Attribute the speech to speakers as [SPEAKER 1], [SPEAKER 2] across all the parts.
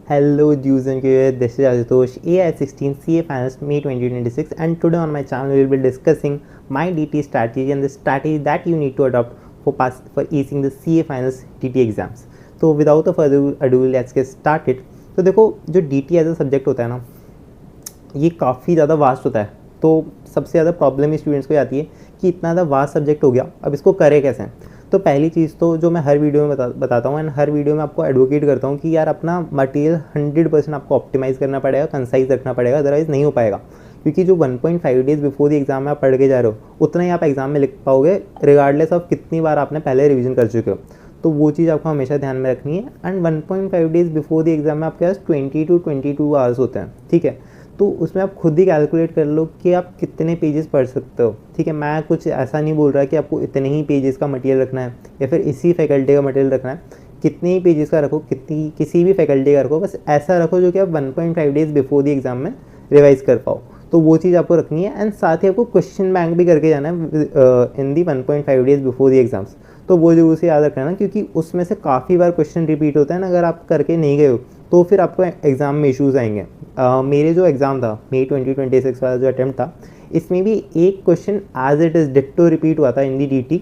[SPEAKER 1] Hello, Jews and Queers. This is Ashutosh, AI16 CA Finalist May 2026, and today on my channel we will be discussing my DT strategy and the strategy that you need to adopt for acing the CA Finalist DT exams. So without a further ado, let's get started. तो देखो, जो DT as a subject होता है ना, ये काफ़ी ज़्यादा vast होता है. तो सबसे ज़्यादा प्रॉब्लम स्टूडेंट्स को आती है कि इतना ज़्यादा वास्ट सब्जेक्ट हो गया, अब इसको करें कैसे. तो पहली चीज़ तो जो मैं हर वीडियो में बताता हूँ एंड हर वीडियो में आपको एडवोकेट करता हूँ कि यार अपना मटेरियल 100% आपको ऑप्टिमाइज़ करना पड़ेगा, कंसाइज रखना पड़ेगा, अदरवाइज़ नहीं हो पाएगा. क्योंकि जो 1.5 डेज़ बिफोर द एग्ज़ाम में आप पढ़ के जा रहे हो, उतना ही आप एग्ज़ाम में लिख पाओगे रिगार्डलेस ऑफ कितनी बार आपने पहले रिविज़न कर चुके हो. तो वो चीज़ आपको हमेशा ध्यान में रखनी है. And 1.5 days before the exam में आपके पास 20 to 22 आवर्स होते हैं. ठीक है, तो उसमें आप खुद ही कैलकुलेट कर लो कि आप कितने पेजेस पढ़ सकते हो. ठीक है, मैं कुछ ऐसा नहीं बोल रहा कि आपको इतने ही पेजेस का मटेरियल रखना है या फिर इसी फैकल्टी का मटेरियल रखना है. कितने ही पेजेस का रखो, किसी भी फैकल्टी का रखो, बस ऐसा रखो जो कि आप 1.5 डेज़ बिफोर द एग्ज़ाम में रिवाइज़ कर पाओ. तो वो चीज़ आपको रखनी है. एंड साथ ही आपको क्वेश्चन बैंक भी करके जाना है इन दी 1.5 डेज़ बिफोर द एग्ज़ाम्स. तो वो जरूर से याद रखना, क्योंकि उसमें से काफ़ी बार क्वेश्चन रिपीट होता है ना. अगर आप करके नहीं गए हो तो फिर आपको एग्ज़ाम में इश्यूज़ आएंगे. मेरे जो एग्ज़ाम था मई 2026 वाला जो अटैम्प्ट था, इसमें भी एक question as it is ditto repeat हुआ था इन दी DT.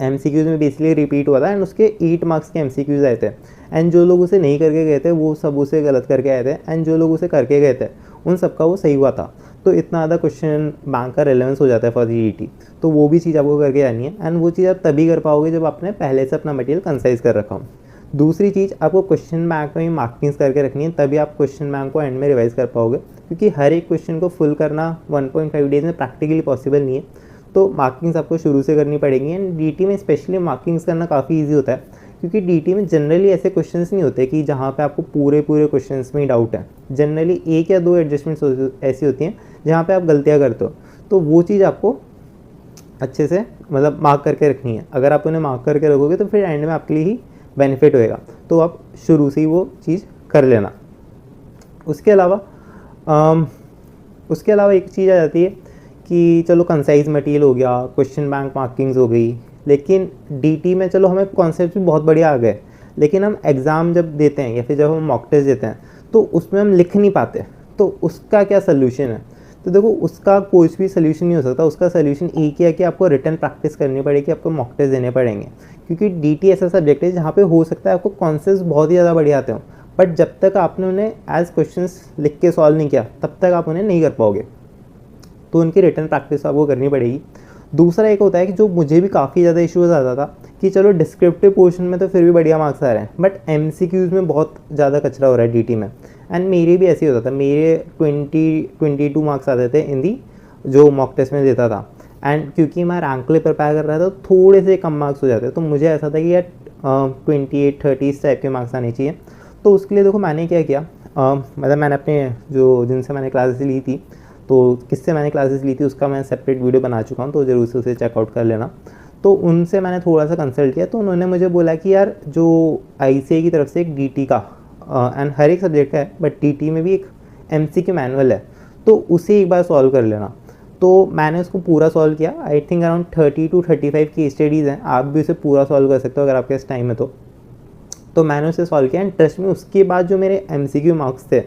[SPEAKER 1] MCQs में बेसिकली रिपीट हुआ था एंड उसके 8 मार्क्स के MCQs आए थे. एंड जो लोग उसे नहीं करके गए थे वो सब उसे गलत करके आए थे, एंड जो लोग उसे करके गए थे उन सबका वो सही हुआ था. तो इतना ज़्यादा क्वेश्चन बैंक का रेलेवेंस हो जाता है फॉर दी DT. तो वो भी चीज़ आपको करके आनी है. एंड वो चीज़ आप तभी कर पाओगे जब आपने पहले से अपना मटेरियल कंसाइज कर रखा हो. दूसरी चीज़, आपको क्वेश्चन बैंक में मार्किंग्स करके रखनी है, तभी आप क्वेश्चन बैंक को एंड में रिवाइज कर पाओगे. क्योंकि हर एक क्वेश्चन को फुल करना 1.5 डेज़ में प्रैक्टिकली पॉसिबल नहीं है. तो मार्किंग्स आपको शुरू से करनी पड़ेंगी. एंड DT में स्पेशली मार्किंग्स करना काफ़ी ईजी होता है, क्योंकि DT में जनरली ऐसे क्वेश्चंस नहीं होते कि जहाँ पे आपको पूरे क्वेश्चंस में ही डाउट है. जनरली 1 या 2 एडजस्टमेंट्स ऐसी होती हैं जहाँ पे आप गलतियाँ करते हो. तो वो चीज़ आपको अच्छे से मतलब मार्क करके रखनी है. अगर आप उन्हें मार्क करके रखोगे तो फिर एंड में आपके लिए ही बेनिफिट होएगा. तो आप शुरू से ही वो चीज़ कर लेना. उसके अलावा एक चीज़ आ जाती है कि चलो कंसाइज मटेरियल हो गया, क्वेश्चन बैंक मार्किंग्स हो गई, लेकिन DT में चलो हमें कॉन्सेप्ट भी बहुत बढ़िया आ गए, लेकिन हम एग्ज़ाम जब देते हैं या फिर जब हम मॉक टेस्ट देते हैं तो उसमें हम लिख नहीं पाते. तो उसका क्या सोल्यूशन है? तो देखो, उसका कोई भी सोल्यूशन नहीं हो सकता. उसका सोल्यूशन एक ही है कि आपको रिटन प्रैक्टिस करनी पड़ेगी, आपको मॉक टेस्ट देने पड़ेंगे. क्योंकि DT ऐसा सब्जेक्ट है जहाँ पे हो सकता है आपको कॉन्सेप्ट्स बहुत ही ज़्यादा बढ़िया आते हो, बट जब तक आपने उन्हें एज क्वेश्चंस लिख के सॉल्व नहीं किया तब तक आप उन्हें नहीं कर पाओगे. तो उनकी रिटन प्रैक्टिस आपको करनी पड़ेगी. दूसरा एक होता है कि जो मुझे भी काफ़ी ज़्यादा इश्यूज आता था कि चलो डिस्क्रिप्टिव पोर्शन में तो फिर भी बढ़िया मार्क्स आ रहे हैं, बट MCQs में बहुत ज़्यादा कचरा हो रहा है DT में. एंड मेरे भी ऐसे ही होता था. मेरे 22 मार्क्स आते थे इन दी जो मॉक टेस्ट में देता था. एंड क्योंकि मैं रैंक के लिए प्रिपेयर कर रहा था तो थोड़े से कम मार्क्स हो जाते. तो मुझे ऐसा था कि यार 28-30 इस टाइप के मार्क्स आने चाहिए. तो उसके लिए देखो मैंने क्या किया, मतलब मैंने अपने जो जिनसे मैंने क्लासेस ली थी, तो किससे मैंने क्लासेस ली थी उसका मैं सेपरेट वीडियो बना चुका हूँ, तो ज़रूर से उसे चेकआउट कर लेना. तो उनसे मैंने थोड़ा सा कंसल्ट किया. तो उन्होंने मुझे बोला कि यार जो ICAI की तरफ से एक DT का एंड हर एक सब्जेक्ट का है, बट DT में भी एक MCQ मैनुअल है, तो उसे एक बार सॉल्व कर लेना. तो मैंने उसको पूरा सॉल्व किया. आई थिंक अराउंड 30 to 35 की स्टडीज़ हैं. आप भी उसे पूरा सॉल्व कर सकते हो अगर आपके पास टाइम है तो मैंने उसे सॉल्व किया. एंड ट्रस्ट में उसके बाद जो मेरे MCQ मार्क्स थे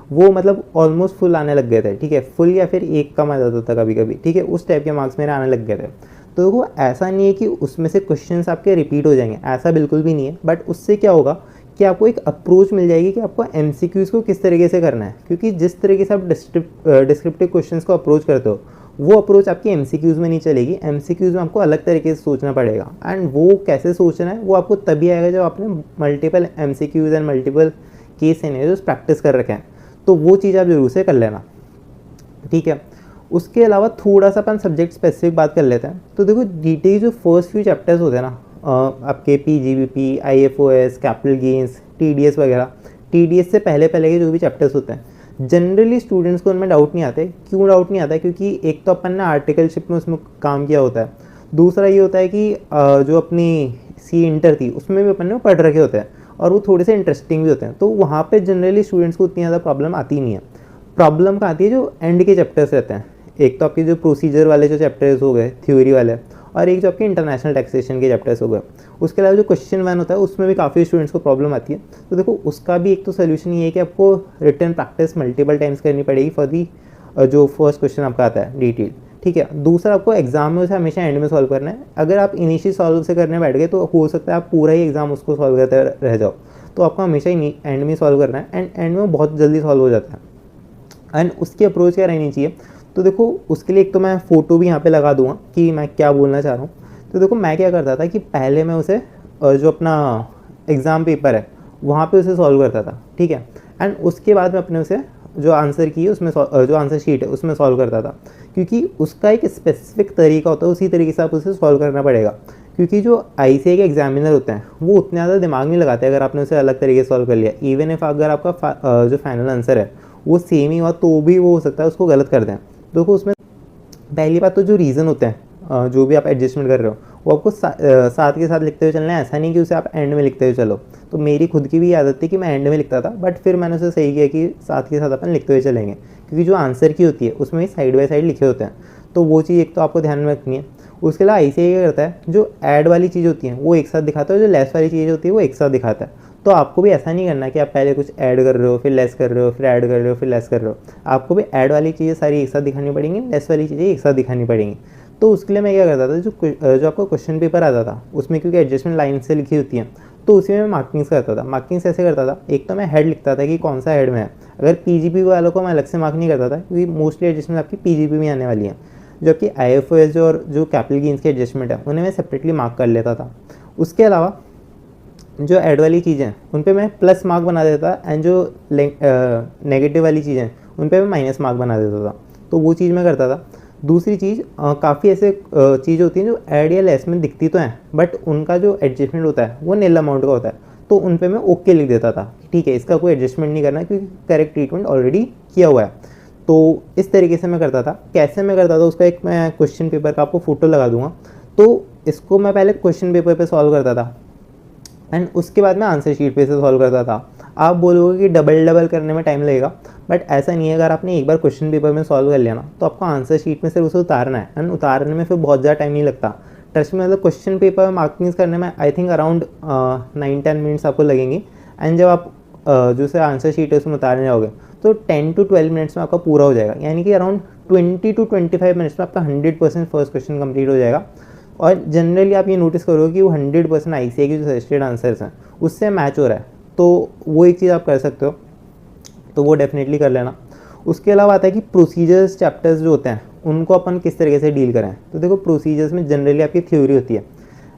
[SPEAKER 1] वो मतलब ऑलमोस्ट फुल आने लग गए थे. ठीक है, फुल या फिर 1 कम आ जाता था कभी कभी. ठीक है, उस टाइप के मार्क्स मेरे आने लग गए थे. तो देखो, ऐसा नहीं है कि उसमें से क्वेश्चंस आपके रिपीट हो जाएंगे, ऐसा बिल्कुल भी नहीं है. बट उससे क्या होगा कि आपको एक अप्रोच मिल जाएगी कि आपको MCQs को किस तरीके से करना है. क्योंकि जिस तरीके से आप डिस्क्रिप्टिव क्वेश्चंस को अप्रोच करते हो वो अप्रोच आपकी MCQs में नहीं चलेगी. MCQs में आपको अलग तरीके से सोचना पड़ेगा. एंड वो कैसे सोचना है वो आपको तभी आएगा जब आपने multiple MCQs and multiple case scenarios practice कर रखे हैं. तो वो चीज़ आप जरूर से कर लेना. ठीक है, उसके अलावा थोड़ा सा अपन सब्जेक्ट स्पेसिफिक बात कर लेते हैं. तो देखो, DT जो फर्स्ट फ्यू चैप्टर्स होते हैं ना, आपके PGBP, IFOS, capital gains, TDS वगैरह, TDS से पहले के जो भी चैप्टर्स होते हैं, जनरली स्टूडेंट्स को उनमें डाउट नहीं आते. क्यों डाउट नहीं आता? क्योंकि एक तो अपन ने आर्टिकलशिप में उसमें काम किया होता है. दूसरा ये होता है कि जो अपनी सी इंटर थी उसमें भी अपन ने पढ़ रखे होते हैं और वो थोड़े से इंटरेस्टिंग भी होते हैं. तो वहाँ पे जनरली स्टूडेंट्स को उतनी ज़्यादा प्रॉब्लम आती नहीं है. प्रॉब्लम कहाँ आती है? जो एंड के चैप्टर्स रहते हैं. एक तो आपके जो प्रोसीजर वाले जो चैप्टर्स हो गए थ्योरी वाले, और एक जो आपके इंटरनेशनल टैक्सेशन के चैप्टर्स हो गए। उसके अलावा जो क्वेश्चन 1 होता है उसमें भी काफ़ी स्टूडेंट्स को प्रॉब्लम आती है। तो देखो उसका भी एक तो सोल्यूशन ये है कि आपको रिटन प्रैक्टिस मल्टीपल टाइम्स करनी पड़ेगी फॉर दी जो फर्स्ट क्वेश्चन आपका आता है डिटेल, ठीक है। दूसरा आपको एग्जाम में उसे हमेशा एंड में सॉल्व करना है। अगर आप इनिशियल सॉल्व से करने बैठ गए तो हो सकता है आप पूरा ही एग्जाम उसको सॉल्व करते रह जाओ। तो आपको हमेशा ही एंड में सॉल्व करना है, एंड एंड में बहुत जल्दी सॉल्व हो जाता है। एंड उसकी अप्रोच क्या रहनी चाहिए, तो देखो उसके लिए एक तो मैं फ़ोटो भी यहाँ पे लगा दूंगा कि मैं क्या बोलना चाह रहा हूँ। तो देखो मैं क्या करता था कि पहले मैं उसे जो अपना एग्ज़ाम पेपर है वहाँ पे उसे सॉल्व करता था, ठीक है। एंड उसके बाद मैं अपने उसे जो आंसर की है उसमें जो आंसर शीट है उसमें सॉल्व करता था, क्योंकि उसका एक स्पेसिफिक तरीका होता है, उसी तरीके से आप उसे सॉल्व करना पड़ेगा। क्योंकि जो ICAI के एग्जामिनर होते हैं वो उतने ज़्यादा दिमाग नहीं लगाते अगर आपने उसे अलग तरीके से सॉल्व कर लिया। इवन इफ अगर आपका जो फाइनल आंसर है वो सेम ही हुआ तो भी वो हो सकता है उसको गलत कर दें। देखो उसमें पहली बात तो जो रीज़न होते हैं जो भी आप एडजस्टमेंट कर रहे हो वो आपको साथ के साथ लिखते हुए चलना है, ऐसा नहीं कि उसे आप एंड में लिखते हुए चलो। तो मेरी खुद की भी आदत थी कि मैं एंड में लिखता था, बट फिर मैंने उसे सही किया कि साथ के साथ अपन लिखते हुए चलेंगे, क्योंकि जो आंसर की होती है उसमें भी साइड बाय साइड लिखे होते हैं। तो वो चीज़ एक तो आपको ध्यान में रखनी है। उसके अलावा ICAI क्या करता है, जो ऐड वाली चीज़ होती है वो एक साथ दिखाता है, जो लेस वाली चीज़ होती है वो एक साथ दिखाता है। तो आपको भी ऐसा नहीं करना कि आप पहले कुछ ऐड कर रहे हो फिर लेस कर रहे हो फिर ऐड कर रहे हो फिर लेस कर रहे हो। आपको भी ऐड वाली चीज़ें सारी एक साथ दिखानी पड़ेंगी, लेस वाली चीज़ें एक साथ दिखानी पड़ेंगी। तो उसके लिए मैं क्या करता था, जो आपका क्वेश्चन पेपर आता था उसमें क्योंकि एडजस्टमेंट लाइन से लिखी होती है तो उसी में मैं मार्किंग्स करता था। मार्किंग्स ऐसे करता था, एक तो मैं हेड लिखता था कि कौन सा हेड में है। अगर PGP वालों को मैं अलग से मार्क नहीं करता था, क्योंकि मोस्टली एडजस्टमेंट आपकी PGP में आने वाली है। जो आपकी IFOS और जो कैपिटल गेन्स की एडजस्टमेंट है उन्हें मैं सेपरेटली मार्क कर लेता था। उसके अलावा जो ऐड वाली चीज़ें हैं उन पे मैं प्लस मार्क बना देता था, एंड जो नेगेटिव वाली चीज़ें उन पे मैं माइनस मार्क बना देता था। तो वो चीज़ मैं करता था। दूसरी चीज़, काफ़ी ऐसे चीज़ होती हैं जो ऐड या लेस में दिखती तो हैं बट उनका जो एडजस्टमेंट होता है वो नील अमाउंट का होता है। तो उन पे मैं ओके लिख देता था, ठीक है इसका कोई एडजस्टमेंट नहीं करना क्योंकि करेक्ट ट्रीटमेंट ऑलरेडी किया हुआ है। तो इस तरीके से मैं करता था। कैसे मैं करता था उसका एक मैं क्वेश्चन पेपर का आपको फ़ोटो लगा दूंगा। तो इसको मैं पहले क्वेश्चन पेपर पे सॉल्व करता था एंड उसके बाद मैं आंसर शीट पे से सॉल्व करता था। आप बोलोगे कि डबल करने में टाइम लगेगा, बट ऐसा नहीं है। अगर आपने एक बार क्वेश्चन पेपर में सॉल्व कर लिया ना तो आपको आंसर शीट में सिर्फ उसे उतारना है, एंड उतारने में फिर बहुत ज़्यादा टाइम नहीं लगता। ट्रस्ट में, मतलब क्वेश्चन पेपर में मार्किंग्स करने में आई थिंक अराउंड 9-10 मिनट्स आपको लगेंगे, एंड जब आप जो से आंसर शीट है उसमें उतारने जाओगे तो 10 to 12 मिनट्स में आपका पूरा हो जाएगा। यानी कि अराउंड 20 to 25 मिनट्स में आपका 100% फर्स्ट क्वेश्चन कंप्लीट हो जाएगा। और जनरली आप ये नोटिस करोगे कि वो 100% ICAI के जो सजेस्टेड आंसर्स हैं उससे मैच हो रहा है। तो वो एक चीज़ आप कर सकते हो, तो वो डेफिनेटली कर लेना। उसके अलावा आता है कि प्रोसीजर्स चैप्टर्स जो होते हैं उनको अपन किस तरीके से डील करें। तो देखो प्रोसीजर्स में जनरली आपकी थ्योरी होती है,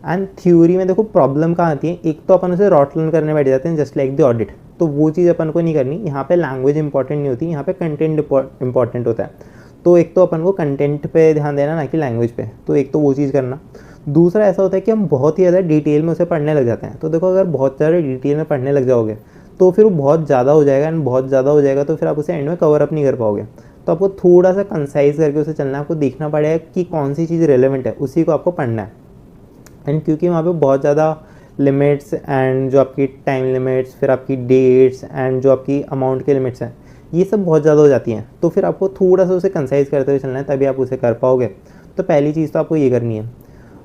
[SPEAKER 1] एंड थ्योरी में देखो प्रॉब्लम कहाँ आती है। एक तो अपन उसे रॉट लर्न करने बैठ जाते हैं जस्ट लाइक द ऑडिट, तो वो चीज़ अपन को नहीं करनी। यहाँ पे लैंग्वेज इंपॉर्टेंट नहीं होती, यहाँ पे कंटेंट इंपॉर्टेंट होता है। तो एक तो अपन को कंटेंट पे ध्यान देना, ना कि लैंग्वेज पे। तो एक तो वो चीज़ करना। दूसरा ऐसा होता है कि हम बहुत ही ज़्यादा डिटेल में उसे पढ़ने लग जाते हैं। तो देखो अगर बहुत ज़्यादा डिटेल में पढ़ने लग जाओगे तो फिर वो बहुत ज़्यादा हो जाएगा, एंड बहुत ज़्यादा हो जाएगा तो फिर आप उसे एंड में कवर अप नहीं कर पाओगे। तो आपको थोड़ा सा कंसाइज करके उसे चलना है। आपको देखना पड़ेगा कि कौन सी चीज़ रेलेवेंट है, उसी को आपको पढ़ना है। एंड क्योंकि वहाँ पे बहुत ज़्यादा लिमिट्स एंड जो आपकी टाइम लिमिट्स, फिर आपकी डेट्स एंड जो आपकी अमाउंट के लिमिट्स हैं, ये सब बहुत ज़्यादा हो जाती हैं। तो फिर आपको थोड़ा सा उसे कंसाइज करते हुए चलना है, तभी आप उसे कर पाओगे। तो पहली चीज़ तो आपको ये करनी है।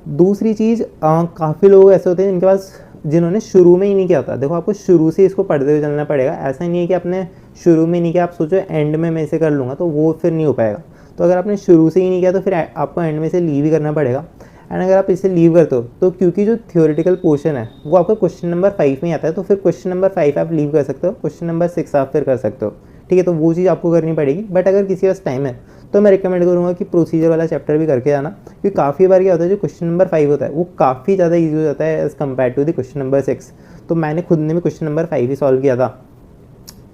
[SPEAKER 1] दूसरी चीज़, काफ़ी लोग ऐसे होते हैं जिनके पास, जिन्होंने शुरू में ही नहीं किया था। देखो आपको शुरू से इसको पढ़ते हुए चलना पड़ेगा। ऐसा नहीं है कि आपने शुरू में नहीं किया, आप सोचो एंड में मैं इसे कर लूँगा, तो वो फिर नहीं हो पाएगा। तो अगर आपने शुरू से ही नहीं किया तो फिर आपको एंड में से लीव ही करना पड़ेगा। एंड अगर आप इसे लीव करते हो तो क्योंकि जो थियोरेटिकल पोर्शन है वो आपका क्वेश्चन नंबर 5 में आता है, तो फिर क्वेश्चन नंबर 5 आप लीव कर सकते हो, क्वेश्चन नंबर 6 आप फिर कर सकते हो, ठीक है। तो वो चीज़ आपको करनी पड़ेगी। बट अगर किसी के पास टाइम है तो मैं रिकमेंड करूँगा कि प्रोसीजर वाला चैप्टर भी करके जाना, क्योंकि काफ़ी बार क्या होता है जो क्वेश्चन नंबर 5 होता है वो काफ़ी ज़्यादा ईजी हो जाता है as compare to the question number 6। तो मैंने खुद ने भी क्वेश्चन नंबर 5 ही सॉल्व किया था,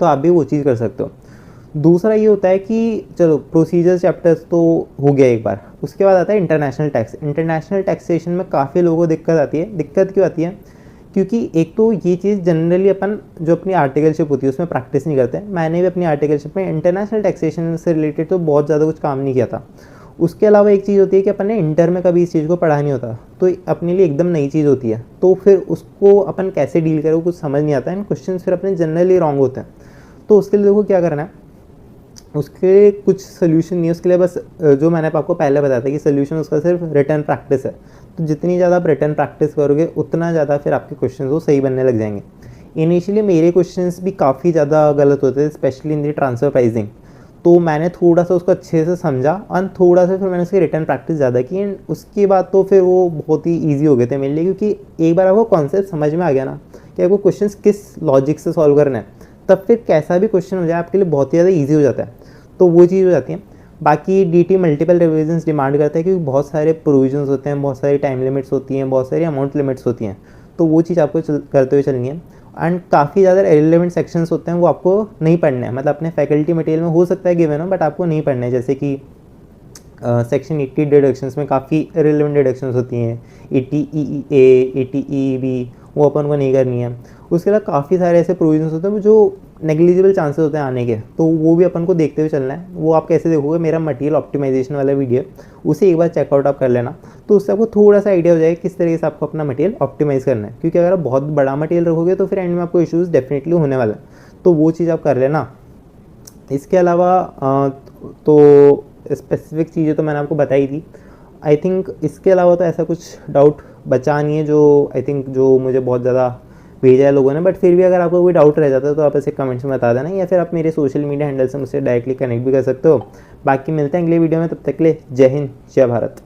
[SPEAKER 1] तो आप भी वो चीज़ कर सकते हो। दूसरा ये होता है कि चलो प्रोसीजर चैप्टर्स तो हो गया एक बार, उसके बाद आता है इंटरनेशनल टैक्स। इंटरनेशनल टैक्सेशन में काफ़ी लोगों को दिक्कत आती है। दिक्कत क्यों आती है? क्योंकि एक तो ये चीज़ जनरली अपन जो अपनी आर्टिकलशिप होती है उसमें प्रैक्टिस नहीं करते हैं। मैंने भी अपनी आर्टिकलशिप में इंटरनेशनल टैक्सेशन से रिलेटेड तो बहुत ज़्यादा कुछ काम नहीं किया था। उसके अलावा एक चीज़ होती है कि अपन ने इंटर में कभी इस चीज़ को पढ़ा नहीं होता, तो अपने लिए एकदम नई चीज़ होती है। तो फिर उसको अपन कैसे डील करें वो कुछ समझ नहीं आता है, एंड क्वेश्चन फिर अपने जनरली रॉन्ग होते हैं। तो उसके लिए देखो क्या करना है, उसके कुछ सोल्यूशन नहीं है, उसके लिए बस जो मैंने आपको पहले बताया था कि सोल्यूशन उसका सिर्फ रिटर्न प्रैक्टिस है। तो जितनी ज़्यादा आप रिटर्न प्रैक्टिस करोगे उतना ज़्यादा फिर आपके क्वेश्चन वो सही बनने लग जाएंगे। इनिशियली मेरे क्वेश्चंस भी काफ़ी ज़्यादा गलत होते थे, specially in the transfer pricing. तो मैंने थोड़ा सा उसको अच्छे से समझा और थोड़ा सा फिर मैंने उसकी रिटर्न प्रैक्टिस ज़्यादा की एंड उसके बाद तो फिर वो बहुत ही ईजी हो गए थे मेरे लिए, क्योंकि एक बार आपको कॉन्सेप्ट समझ में आ गया ना कि आपको क्वेश्चन किस लॉजिक से सॉल्व करना है, तब फिर कैसा भी क्वेश्चन हो जाए आपके लिए बहुत ही ज़्यादा ईजी हो जाता है। तो वो चीज़ हो जाती है। बाकी डीटी मल्टीपल रिविजन्स डिमांड करता है, क्योंकि बहुत सारे प्रोविजंस होते हैं, बहुत सारी टाइम लिमिट्स होती हैं, बहुत सारी अमाउंट लिमिट्स होती हैं। तो वो चीज़ आपको करते हुए चलनी है। एंड काफ़ी ज़्यादा रेलेवेंट सेक्शंस होते हैं, वो आपको नहीं पढ़ने हैं। मतलब अपने फैकल्टी मटेरियल में हो सकता है गिवन हो, बट आपको नहीं पढ़ने हैं। जैसे कि सेक्शन 80 डिडक्शंस में काफ़ी रिलेवेंट डिडक्शंस होती हैं, 80 80 वो अपन को नहीं करनी है। उसके अलावा काफ़ी सारे ऐसे प्रोविजंस होते हैं जो नेग्लिजिबल चांसेस होते हैं आने के, तो वो भी अपन को देखते हुए चलना है। वो आप कैसे देखोगे, मेरा मटेरियल ऑप्टिमाइजेशन वाला वीडियो उसे एक बार चेकआउट आप कर लेना, तो उससे आपको थोड़ा सा आइडिया हो जाएगा किस तरीके से आपको अपना मटेरियल ऑप्टिमाइज़ करना है। क्योंकि अगर आप बहुत बड़ा मटेरियल रखोगे तो फिर एंड में आपको इश्यूज़ डेफिनेटली होने वाला है, तो वो चीज़ आप कर लेना। इसके अलावा तो स्पेसिफिक चीज़ें तो मैंने आपको बताई थी। आई थिंक इसके अलावा तो ऐसा कुछ डाउट बचा नहीं है जो आई थिंक जो मुझे बहुत ज़्यादा भेजा है लोगों ने। बट फिर भी अगर आपको कोई डाउट रह जाता है तो आप ऐसे कमेंट्स में बता देना, या फिर आप मेरे सोशल मीडिया हैंडल से मुझसे डायरेक्टली कनेक्ट भी कर सकते हो। बाकी मिलते हैं अगले वीडियो में, तब तक के लिए जय हिंद जय भारत।